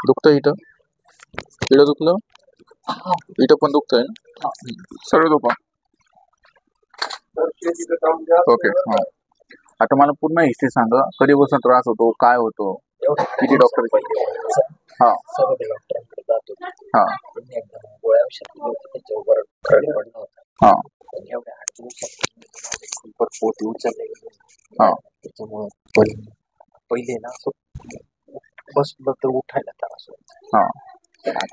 दुखतं इथं, इथं दुखलं, इथं पण दुखतंय ना, सगळं दुखा. ओके. हा, आता मला पूर्ण हिस्ट्री सांगा, कधीपासून त्रास होतो, काय होतो, किती डॉक्टर. हा डॉक्टरांकडे जातो. हा त्यांनी एकदम गोळ्या औषध दिली होती, त्याच्यावर फरक पडला होता. हा पण एवढ्या 8 दिवसात खूप पोट उचलले गेले. हा त्याच्यामुळे पहिले ना असं बसलं तर उठायला त्रास होता. हा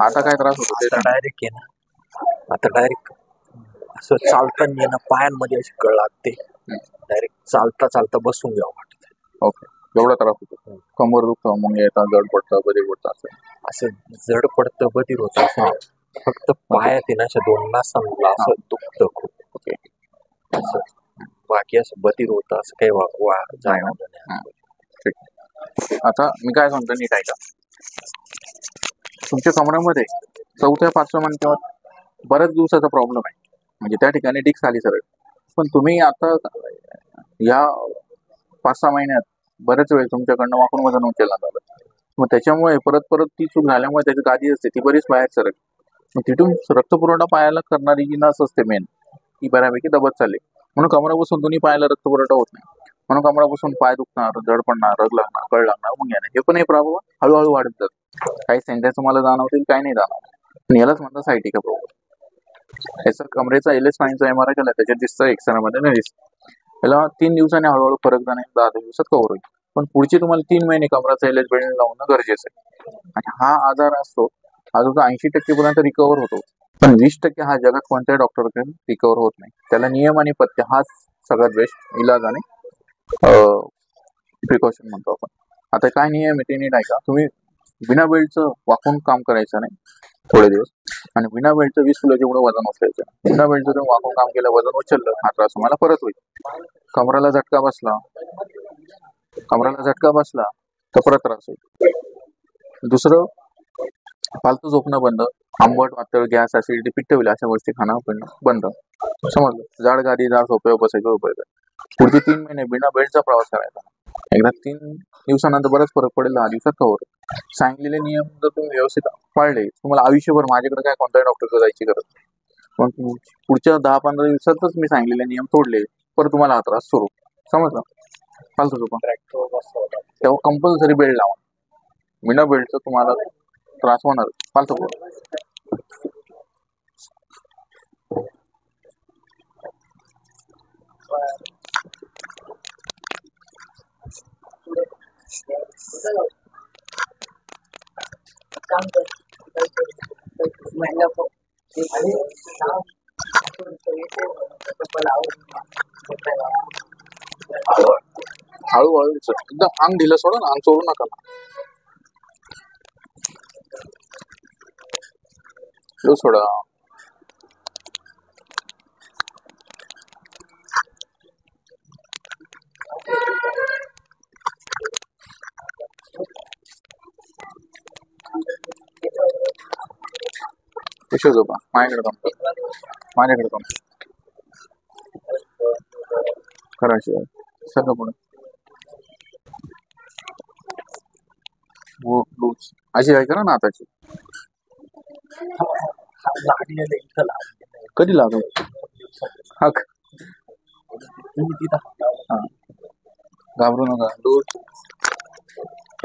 आता काय त्रास होतो ते आता सांगा. डायरेक्ट आहे ना, आता डायरेक्ट असं चालताना आहे ना, पायांमध्ये अशी कळ लागते. डायरेक्ट चालता चालता बसून घ्यावं वाटतं. ओके, एवढा त्रास होतो, कंबर दुखतं, मग येतात जड पडतं, बरी पडतं, असं जड पडतं, बधीर होतं असं नाही. फक्त पायात आहे ना, अशा 2 नासांना असं दुखतं खूप. ओके. असं बाकी असं बधीर होतं, असं काही जाणवलं नाही. ठीक. आता मी काय सांगतो नीट ऐका. तुमच्या कमरामध्ये 4थ्या-5व्या मणक्यावर बऱ्याच दिवसाचा प्रॉब्लेम आहे, म्हणजे त्या ठिकाणी डिस्क आली सरळ. पण तुम्ही आता या 5-6 महिन्यात बऱ्याच वेळ तुमच्याकडनं वाकून वजन उचलण्यात आलं, मग त्याच्यामुळे परत ती चूक झाल्यामुळे त्याची गादी असते ती बरीच बाहेर सरळ, मग तिथून रक्तपुरवठा पायाला करणारी जी नस असते मेन, ती बऱ्यापैकी दबत चालली. म्हणून कमरापासून दोन्ही पायाला रक्तपुरवठा होत नाही, म्हणून कमरापासून पाय दुखणार, जड पडणार, रग लागणार, कळ लागणार, मग येणार. हे पण हे प्रॉब्लेम हळूहळू वाढत जातात. काही सेंटर तुम्हाला जाणवतील, काही नाही जाणवत. पण यालाच म्हणतात सायटिका प्रॉब्लेम. याचा कमरेचा एल स्पाईनचा MRI केला, त्याच्यात दिसतं, एक्सरेमध्ये नाही दिसत. याला 3 दिवसांनी हळूहळू फरक जाणे 10 दिवसात कव्हर होईल. पण पुढचे तुम्हाला 3 महिने कमराचा एल बेल्ट लावणं गरजेचं आहे. आणि हा आजार असतो, हा जो 80% पर्यंत रिकवर होतो, पण 20% हा जगात कोणत्याही डॉक्टरकडे रिकवर होत नाही. त्याला नियम आणि पथ्य हाच सगळ्यात बेस्ट इलाज आणि प्रिकॉशन म्हणतो आपण. आता काय नियम आहे ते नीट ऐका. तुम्ही बिना बेल्टचं वाकून काम करायचं नाही थोडे दिवस, आणि बिना बेल्टचं 20 किलो जेवढं वजन उचलायचं. बिना बेल्टचं तुम्ही वाकून काम केलं, वजन उचललं, हा त्रास तुम्हाला परत होईल. कमराला झटका बसला तर परत त्रास होईल. दुसरं, फालतू झोपणं बंद, आंबट, पातळ, गॅस, ऍसिडिटी, पित्त होईल अशा गोष्टी खाणं पिणं बंद. समजलं? जाड गादी, जाड सोप्यावर बसायचं उपयोग. पुढचे 3 महिने बिना बेल्टचा प्रवास करायचा. एकदा 3 दिवसानंतर बराच फरक पडेल, 10 दिवसात कव्हर. सांगितलेले नियम जर तुम्ही व्यवस्थित पाळले, तुम्हाला आयुष्यभर माझ्याकडे काय कोणत्याही डॉक्टरकडे जायची गरज नाही. पण पुढच्या 10-15 दिवसातच मी सांगितलेले नियम तोडले, परत तुम्हाला हा त्रास सुरू. समजलं? फालतू झोपा, तेव्हा कंपल्सरी बेल्ट लावा. बिना बेल्टचा तुम्हाला त्रास होणार. फालतू हळूहळू एकदम अंग ढिलं सोडा ना, अंग सोडू नका ना. सोडा. कशी झोपा, माझ्याकडे काम करायची सगळं पुढे अशी काय करा ना आताची. कधी लागल? हा, घाबरू नका. दूध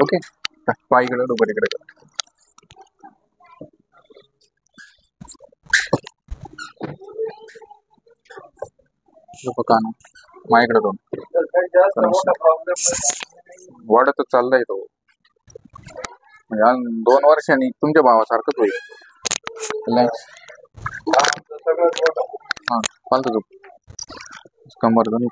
ओके, पायीकडे डोबरीकडे करा. काना माझ्याकडे दोन वाढतच चाललाय तो, म्हणजे 2 वर्षांनी तुमच्या भावासारखंच होईल. हा, फालतू कंबर दोन्ही